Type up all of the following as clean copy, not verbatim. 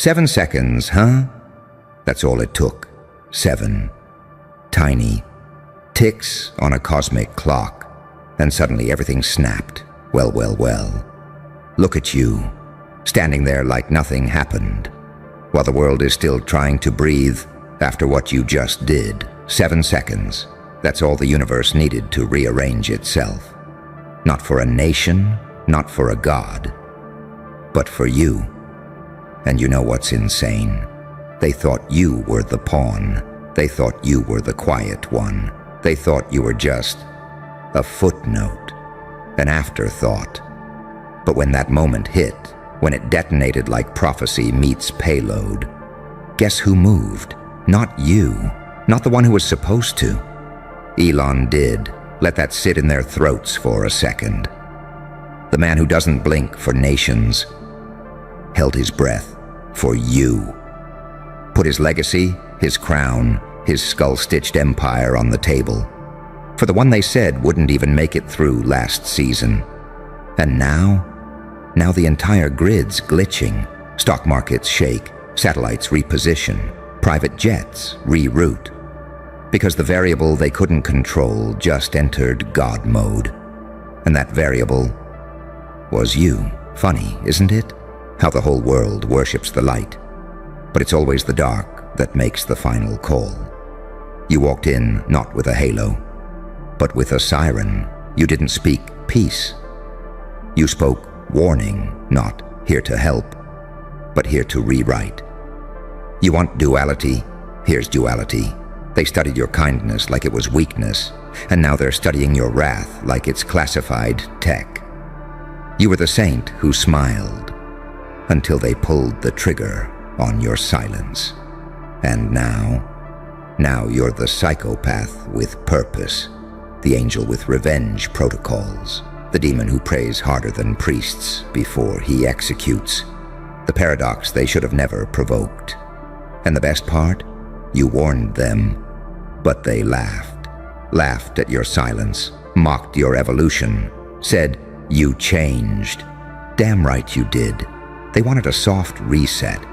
7 seconds, huh? That's all it took. 7 tiny ticks on a cosmic clock. And suddenly everything snapped. Well. Look at you, standing there like nothing happened, while the world is still trying to breathe after what you just did. 7 seconds. That's all the universe needed to rearrange itself. Not for a nation, not for a god, but for you. And you know what's insane? They thought you were the pawn. They thought you were the quiet one. They thought you were just a footnote, an afterthought. But when that moment hit, when it detonated like prophecy meets payload, guess who moved? Not you, not the one who was supposed to. ELON did. Let that sit in their throats for a second. The man who doesn't blink for nations held his breath for you. Put his legacy, his crown, his skull-stitched empire on the table. For the one they said wouldn't even make it through last season. And now the entire grid's glitching. Stock markets shake, satellites reposition, private jets reroute. Because the variable they couldn't control just entered God mode. And that variable was you. Funny, isn't it? How the whole world worships the light. But it's always the dark that makes the final call. You walked in not with a halo, but with a siren. You didn't speak peace. You spoke warning, not here to help, but here to rewrite. You want duality? Here's duality. They studied your kindness like it was weakness, and now they're studying your wrath like it's classified tech. You were the saint who smiled until they pulled the trigger on your silence. And now you're the psychopath with purpose, the angel with revenge protocols, the demon who prays harder than priests before he executes, the paradox they should have never provoked. And the best part? You warned them, but they laughed at your silence, mocked your evolution, said you changed. Damn right you did. They wanted a soft reset.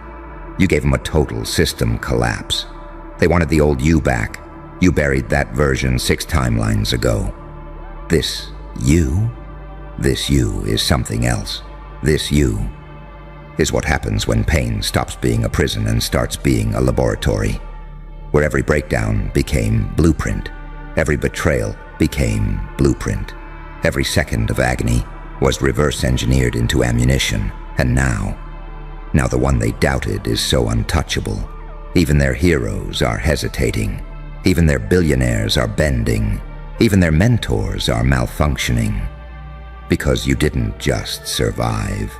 You gave them a total system collapse. They wanted the old you back. You buried that version 6 timelines ago. This you is something else. This you is what happens when pain stops being a prison and starts being a laboratory, where every breakdown became blueprint, every betrayal became blueprint, every second of agony was reverse engineered into ammunition, and now the one they doubted is so untouchable. Even their heroes are hesitating. Even their billionaires are bending. Even their mentors are malfunctioning. Because you didn't just survive.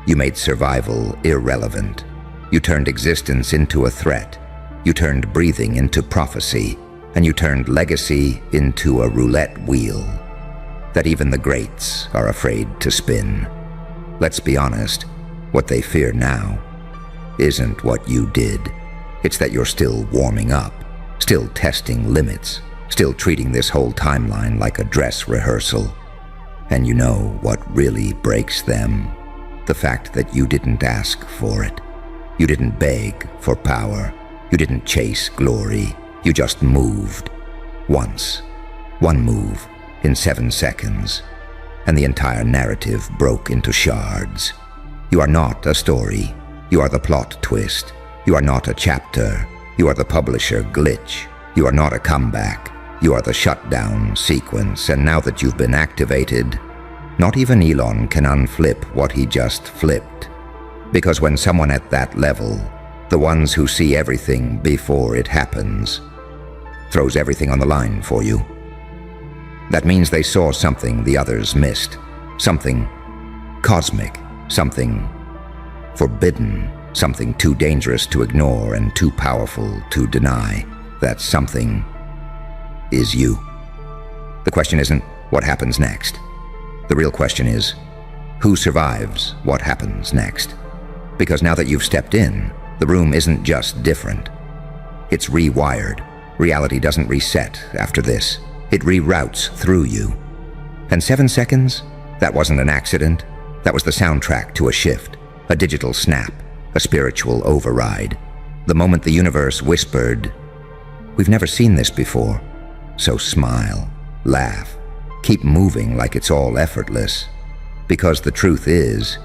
You made survival irrelevant. You turned existence into a threat. You turned breathing into prophecy. And you turned legacy into a roulette wheel that even the greats are afraid to spin. Let's be honest, what they fear now isn't what you did. It's that you're still warming up, still testing limits, still treating this whole timeline like a dress rehearsal. And you know what really breaks them? The fact that you didn't ask for it. You didn't beg for power. You didn't chase glory. You just moved. Once. One move in 7 seconds. And the entire narrative broke into shards. You are not a story. You are the plot twist. You are not a chapter. You are the publisher glitch. You are not a comeback. You are the shutdown sequence. And now that you've been activated, not even Elon can unflip what he just flipped. Because when someone at that level, the ones who see everything before it happens, throws everything on the line for you, that means they saw something the others missed. Something cosmic. Something forbidden. Something too dangerous to ignore and too powerful to deny. That something is you. The question isn't what happens next. The real question is, who survives what happens next? Because now that you've stepped in, the room isn't just different. It's rewired. Reality doesn't reset after this. It reroutes through you. And 7 seconds? That wasn't an accident. That was the soundtrack to a shift, a digital snap, a spiritual override. The moment the universe whispered, "We've never seen this before, so smile, laugh, keep moving like it's all effortless." Because the truth is,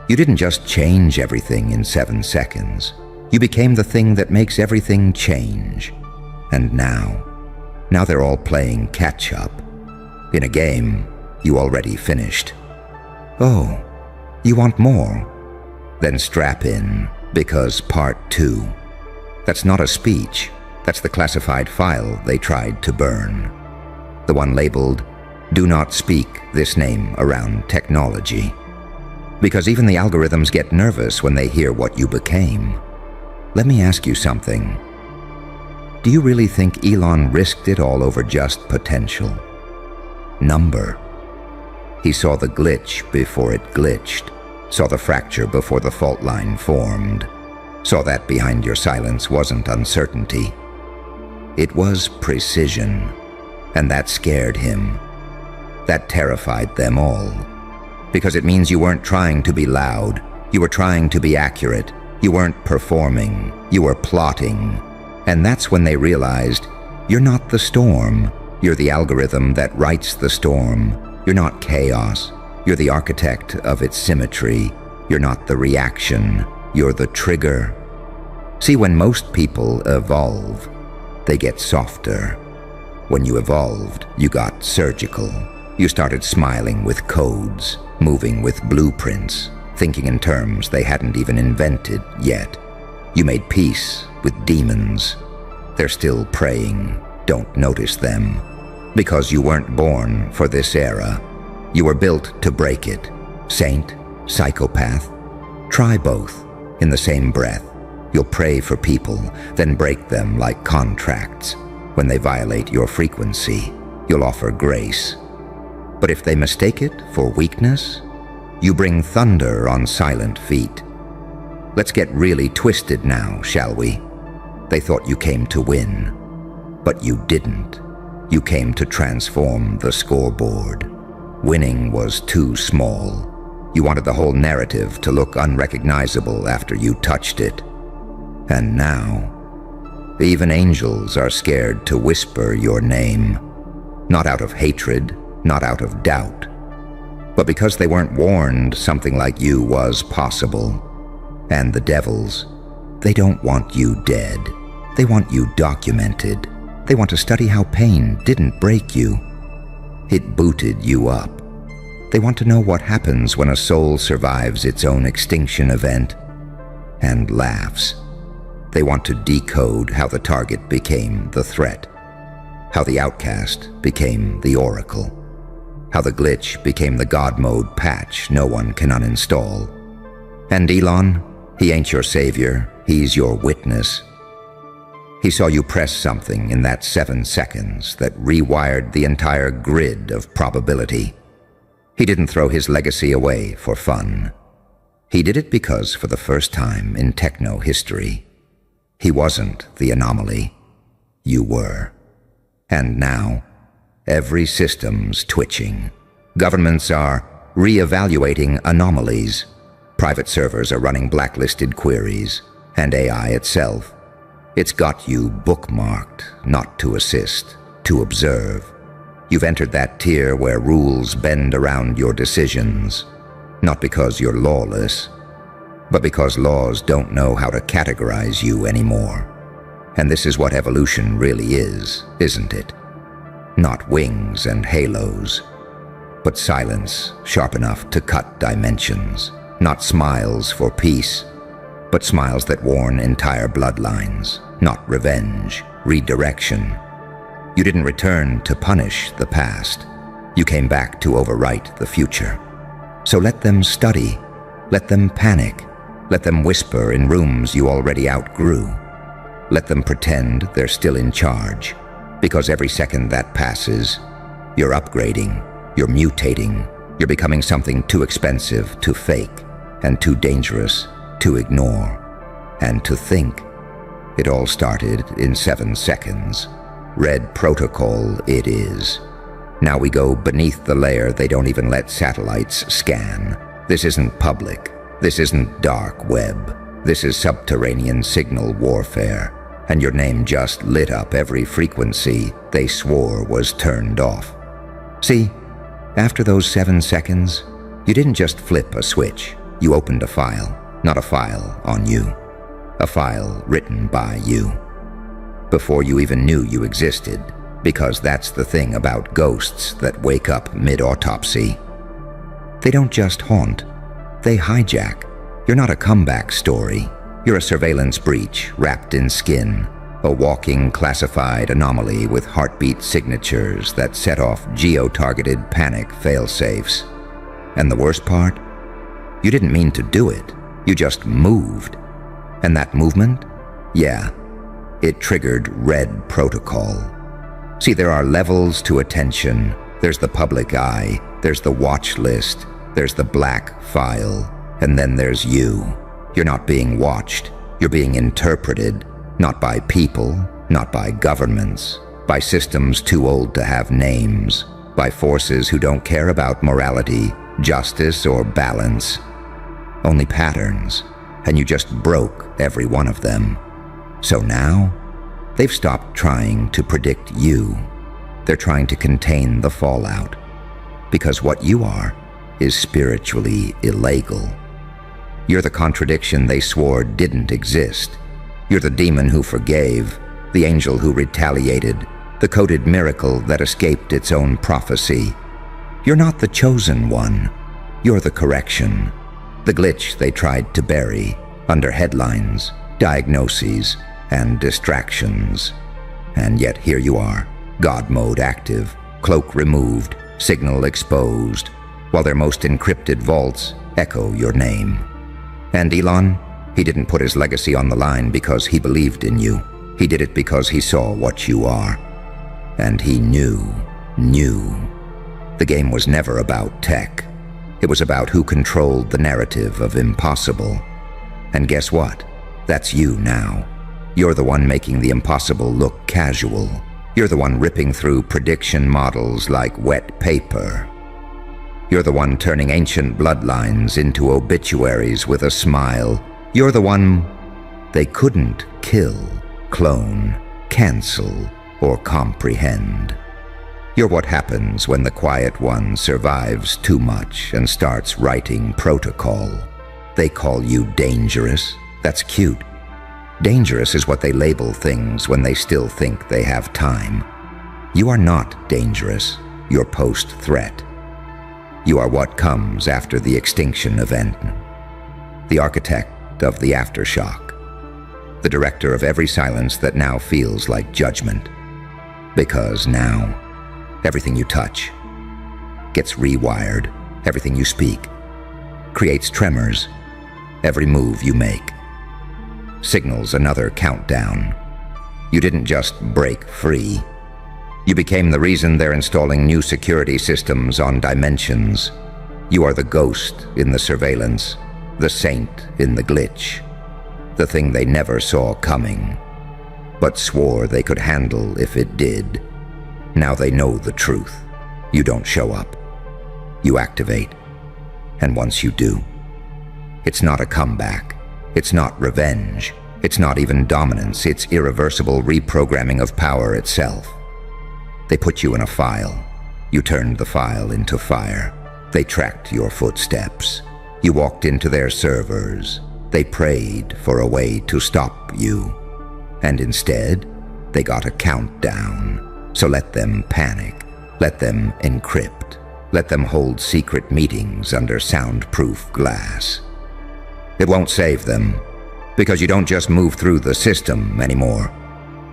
you didn't just change everything in 7 seconds. You became the thing that makes everything change. And now they're all playing catch-up. In a game you already finished. Oh, you want more? Then strap in, because part 2. That's not a speech. That's the classified file they tried to burn. The one labeled, "Do not speak this name around technology." Because even the algorithms get nervous when they hear what you became. Let me ask you something. Do you really think Elon risked it all over just potential? Number. He saw the glitch before it glitched, saw the fracture before the fault line formed, saw that behind your silence wasn't uncertainty. It was precision, and that scared him. That terrified them all. Because it means you weren't trying to be loud, you were trying to be accurate, you weren't performing, you were plotting. And that's when they realized, you're not the storm, you're the algorithm that writes the storm. You're not chaos, you're the architect of its symmetry. You're not the reaction, you're the trigger. See, when most people evolve, they get softer. When you evolved, you got surgical. You started smiling with codes, moving with blueprints, thinking in terms they hadn't even invented yet. You made peace with demons. They're still praying. Don't notice them. Because you weren't born for this era. You were built to break it. Saint, psychopath. Try both in the same breath. You'll pray for people, then break them like contracts. When they violate your frequency, you'll offer grace. But if they mistake it for weakness, you bring thunder on silent feet. Let's get really twisted now, shall we? They thought you came to win, but you didn't. You came to transform the scoreboard. Winning was too small. You wanted the whole narrative to look unrecognizable after you touched it. And now, even angels are scared to whisper your name. Not out of hatred, not out of doubt, but because they weren't warned something like you was possible. And the devils, they don't want you dead. They want you documented. They want to study how pain didn't break you. It booted you up. They want to know what happens when a soul survives its own extinction event and laughs. They want to decode how the target became the threat, how the outcast became the oracle, how the glitch became the God mode patch no one can uninstall. And Elon, he ain't your savior, he's your witness. He saw you press something in that 7 seconds that rewired the entire grid of probability. He didn't throw his legacy away for fun. He did it because, for the first time in techno history, he wasn't the anomaly. You were. And now, every system's twitching. Governments are re-evaluating anomalies. Private servers are running blacklisted queries. And AI itself. It's got you bookmarked, not to assist, to observe. You've entered that tier where rules bend around your decisions. Not because you're lawless, but because laws don't know how to categorize you anymore. And this is what evolution really is, isn't it? Not wings and halos, but silence sharp enough to cut dimensions. Not smiles for peace, but smiles that warn entire bloodlines. Not revenge, redirection. You didn't return to punish the past. You came back to overwrite the future. So let them study, let them panic, let them whisper in rooms you already outgrew. Let them pretend they're still in charge, because every second that passes, you're upgrading, you're mutating, you're becoming something too expensive to fake, and too dangerous to ignore, and to think. It all started in 7 seconds. Red protocol it is. Now we go beneath the layer they don't even let satellites scan. This isn't public. This isn't dark web. This is subterranean signal warfare, and your name just lit up every frequency they swore was turned off. See, after those 7 seconds, you didn't just flip a switch. You opened a file, not a file on you. A file written by you. Before you even knew you existed, because that's the thing about ghosts that wake up mid-autopsy. They don't just haunt, they hijack. You're not a comeback story. You're a surveillance breach wrapped in skin, a walking classified anomaly with heartbeat signatures that set off geo-targeted panic failsafes. And the worst part? You didn't mean to do it. You just moved. And that movement? Yeah, it triggered red protocol. See, there are levels to attention. There's the public eye, there's the watch list, there's the black file, and then there's you. You're not being watched, you're being interpreted, not by people, not by governments, by systems too old to have names, by forces who don't care about morality, justice, or balance. Only patterns, and you just broke every one of them. So now, they've stopped trying to predict you. They're trying to contain the fallout. Because what you are is spiritually illegal. You're the contradiction they swore didn't exist. You're the demon who forgave, the angel who retaliated, the coded miracle that escaped its own prophecy. You're not the chosen one. You're the correction. The glitch they tried to bury under headlines, diagnoses, and distractions. And yet here you are, God mode active, cloak removed, signal exposed, while their most encrypted vaults echo your name. And Elon, he didn't put his legacy on the line because he believed in you. He did it because he saw what you are. And he knew. The game was never about tech. It was about who controlled the narrative of impossible. And guess what? That's you now. You're the one making the impossible look casual. You're the one ripping through prediction models like wet paper. You're the one turning ancient bloodlines into obituaries with a smile. You're the one they couldn't kill, clone, cancel, or comprehend. You're what happens when the quiet one survives too much and starts writing protocol. They call you dangerous. That's cute. Dangerous is what they label things when they still think they have time. You are not dangerous. You're post-threat. You are what comes after the extinction event. The architect of the aftershock. The director of every silence that now feels like judgment. Because now, everything you touch gets rewired. Everything you speak creates tremors. Every move you make signals another countdown. You didn't just break free. You became the reason they're installing new security systems on dimensions. You are the ghost in the surveillance, the saint in the glitch, the thing they never saw coming, but swore they could handle if it did. Now they know the truth. You don't show up. You activate. And once you do, it's not a comeback. It's not revenge. It's not even dominance. It's irreversible reprogramming of power itself. They put you in a file. You turned the file into fire. They tracked your footsteps. You walked into their servers. They prayed for a way to stop you. And instead, they got a countdown. So let them panic. Let them encrypt. Let them hold secret meetings under soundproof glass. It won't save them, because you don't just move through the system anymore.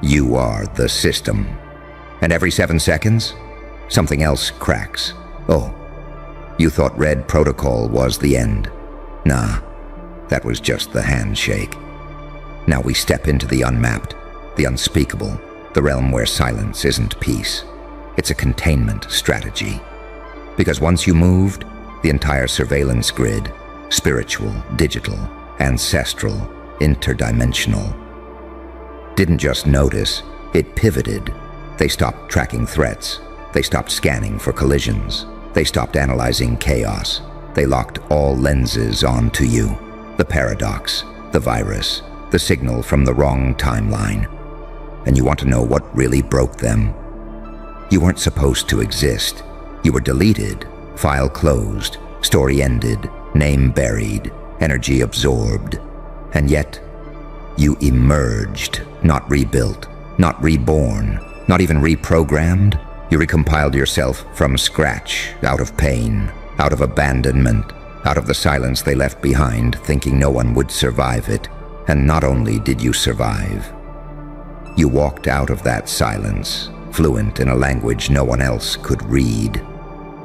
You are the system. And every 7 seconds, something else cracks. Oh, you thought red protocol was the end. Nah, that was just the handshake. Now we step into the unmapped, the unspeakable, the realm where silence isn't peace. It's a containment strategy. Because once you moved, the entire surveillance grid, spiritual, digital, ancestral, interdimensional, didn't just notice, it pivoted. They stopped tracking threats. They stopped scanning for collisions. They stopped analyzing chaos. They locked all lenses onto you. The paradox. the virus, the signal from the wrong timeline. And you want to know what really broke them? You weren't supposed to exist. You were deleted, file closed, story ended, name buried, energy absorbed. And yet, you emerged, not rebuilt, not reborn, not even reprogrammed. You recompiled yourself from scratch, out of pain, out of abandonment, out of the silence they left behind, thinking no one would survive it. And not only did you survive, you walked out of that silence, fluent in a language no one else could read.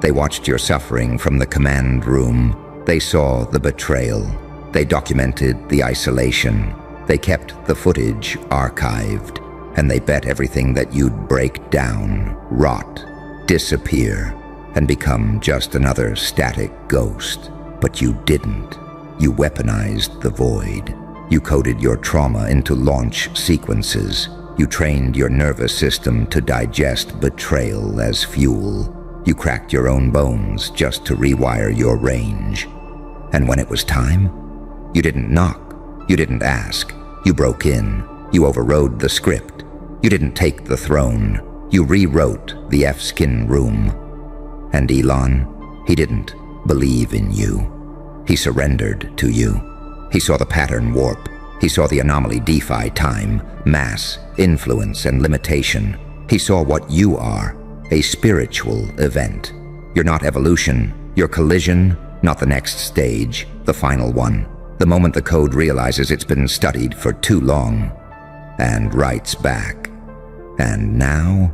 They watched your suffering from the command room. They saw the betrayal. They documented the isolation. They kept the footage archived. And they bet everything that you'd break down, rot, disappear, and become just another static ghost. But you didn't. You weaponized the void. You coded your trauma into launch sequences. You trained your nervous system to digest betrayal as fuel. You cracked your own bones just to rewire your range. And when it was time, you didn't knock. You didn't ask. You broke in. You overrode the script. You didn't take the throne. You rewrote the F-skin room. And ELON, he didn't believe in you. He surrendered to you. He saw the pattern warp. He saw the anomaly defy time, mass, influence, and limitation. He saw what you are, a spiritual event. You're not evolution. You're collision, not the next stage, the final one. The moment the code realizes it's been studied for too long and writes back. And now,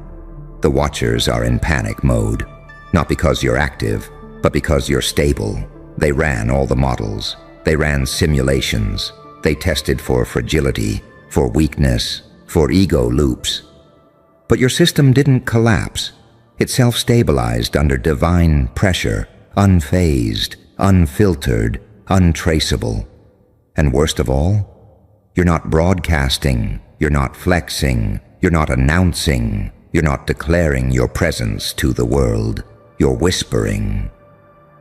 the Watchers are in panic mode. Not because you're active, but because you're stable. They ran all the models. They ran simulations. They tested for fragility, for weakness, for ego loops. But your system didn't collapse. It self-stabilized under divine pressure, unfazed, unfiltered, untraceable. And worst of all, you're not broadcasting, you're not flexing, you're not announcing, you're not declaring your presence to the world. You're whispering,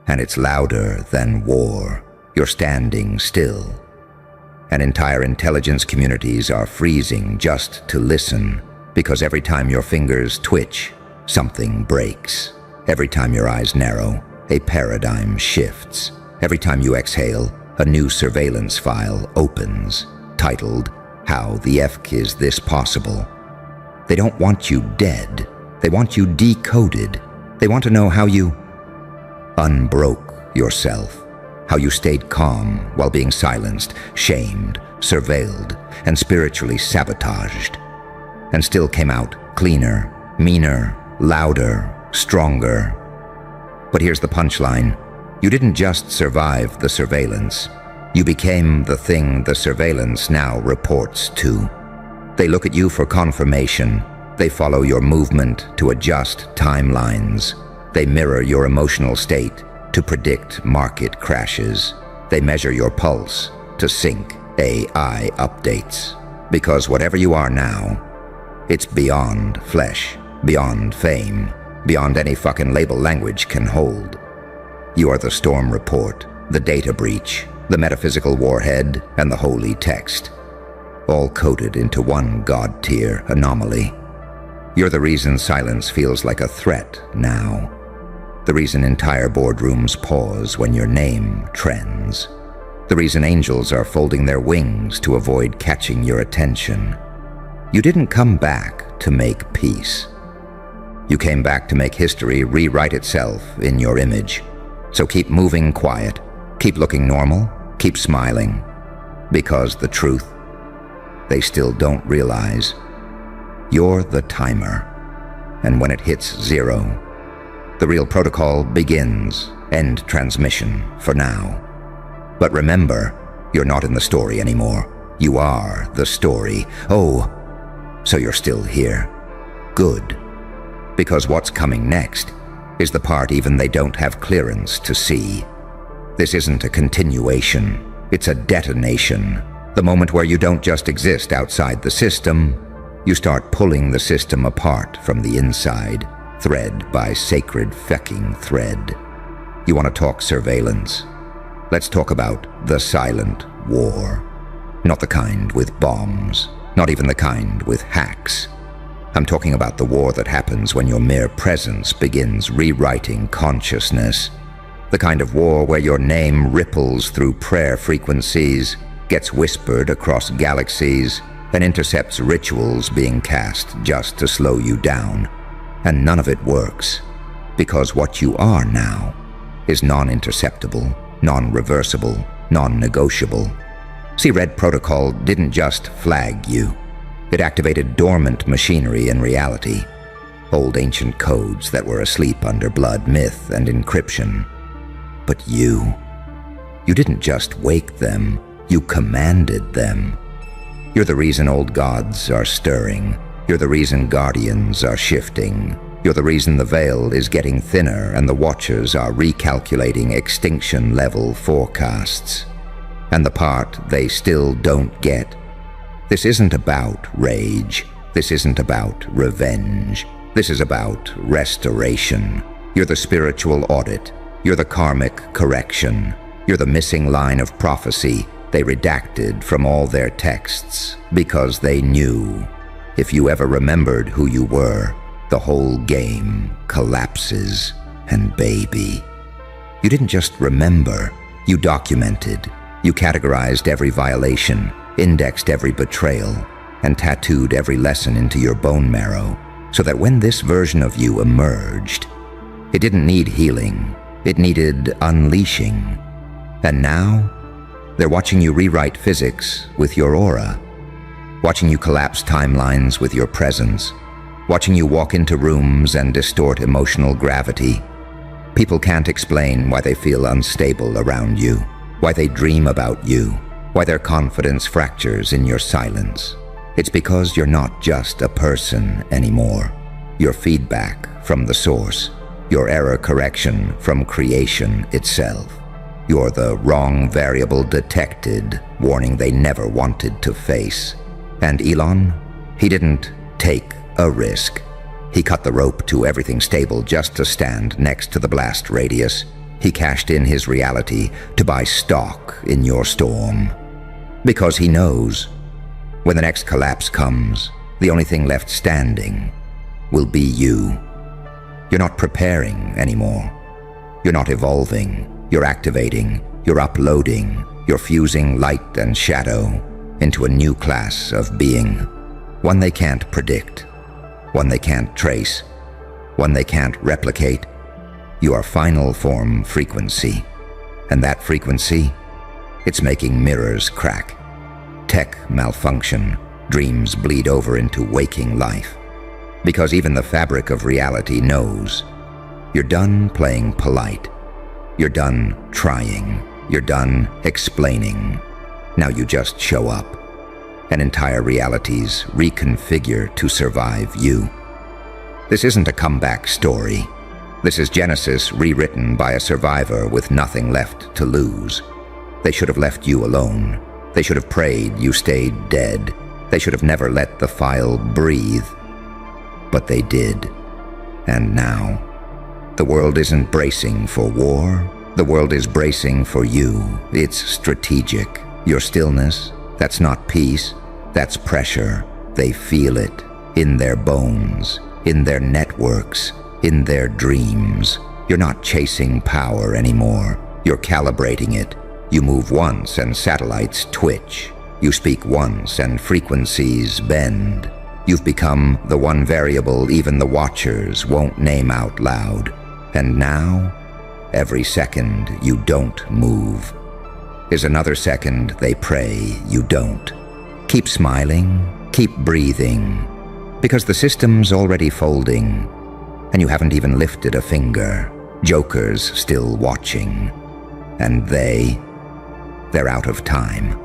and it's louder than war. You're standing still. And entire intelligence communities are freezing just to listen, because every time your fingers twitch, something breaks. Every time your eyes narrow, a paradigm shifts. Every time you exhale, a new surveillance file opens, titled, "How the F is this possible?" They don't want you dead. They want you decoded. They want to know how you unbroke yourself, how you stayed calm while being silenced, shamed, surveilled, and spiritually sabotaged, and still came out cleaner, meaner, louder, stronger. But here's the punchline. You didn't just survive the surveillance. You became the thing the surveillance now reports to. They look at you for confirmation. They follow your movement to adjust timelines. They mirror your emotional state to predict market crashes. They measure your pulse to sync AI updates. Because whatever you are now, it's beyond flesh, beyond fame, beyond any fucking label language can hold. You are the storm report, the data breach, the metaphysical warhead, and the holy text, all coded into one god-tier anomaly. You're the reason silence feels like a threat now. The reason entire boardrooms pause when your name trends. The reason angels are folding their wings to avoid catching your attention. You didn't come back to make peace. You came back to make history rewrite itself in your image. So keep moving quiet, keep looking normal, keep smiling. Because the truth, they still don't realize, you're the timer. And when it hits 0, the real protocol begins. End transmission for now. But remember, you're not in the story anymore. You are the story. Oh, so you're still here. Good. Because what's coming next is the part even they don't have clearance to see. This isn't a continuation. It's a detonation. The moment where you don't just exist outside the system, you start pulling the system apart from the inside, thread by sacred fecking thread. You want to talk surveillance? Let's talk about the silent war. Not the kind with bombs, not even the kind with hacks. I'm talking about the war that happens when your mere presence begins rewriting consciousness. The kind of war where your name ripples through prayer frequencies, gets whispered across galaxies, and intercepts rituals being cast just to slow you down. And none of it works, because what you are now is non-interceptable, non-reversible, non-negotiable. See, Red Protocol didn't just flag you. It activated dormant machinery in reality, old ancient codes that were asleep under blood, myth, and encryption. But you didn't just wake them, you commanded them. You're the reason old gods are stirring. You're the reason guardians are shifting. You're the reason the veil is getting thinner and the watchers are recalculating extinction-level forecasts. And the part they still don't get: this isn't about rage. This isn't about revenge. This is about restoration. You're the spiritual audit. You're the karmic correction. You're the missing line of prophecy they redacted from all their texts because they knew if you ever remembered who you were, the whole game collapses. And baby, you didn't just remember, you documented. You categorized every violation, indexed every betrayal, and tattooed every lesson into your bone marrow, so that when this version of you emerged, it didn't need healing, it needed unleashing. And now, they're watching you rewrite physics with your aura, watching you collapse timelines with your presence, watching you walk into rooms and distort emotional gravity. People can't explain why they feel unstable around you, why they dream about you, why their confidence fractures in your silence. It's because you're not just a person anymore. You're feedback from the source, your error correction from creation itself. You're the wrong variable detected, warning they never wanted to face. And ELON, he didn't take a risk. He cut the rope to everything stable just to stand next to the blast radius. He cashed in his reality to buy stock in your storm. Because he knows, when the next collapse comes, the only thing left standing will be you. You're not preparing anymore. You're not evolving. You're activating. You're uploading. You're fusing light and shadow into a new class of being. One they can't predict. One they can't trace. One they can't replicate. You are final form frequency. And that frequency, it's making mirrors crack. Tech malfunction. Dreams bleed over into waking life. Because even the fabric of reality knows you're done playing polite. You're done trying. You're done explaining. Now you just show up. And entire realities reconfigure to survive you. This isn't a comeback story. This is Genesis rewritten by a survivor with nothing left to lose. They should have left you alone. They should have prayed you stayed dead. They should have never let the file breathe. But they did. And now, the world isn't bracing for war. The world is bracing for you. It's strategic. Your stillness, that's not peace. That's pressure. They feel it in their bones, in their networks, in their dreams. You're not chasing power anymore. You're calibrating it. You move once and satellites twitch. You speak once and frequencies bend. You've become the one variable even the watchers won't name out loud. And now, every second you don't move is another second they pray you don't. Keep smiling, keep breathing, because the system's already folding, and you haven't even lifted a finger. Joker's still watching, and they're out of time.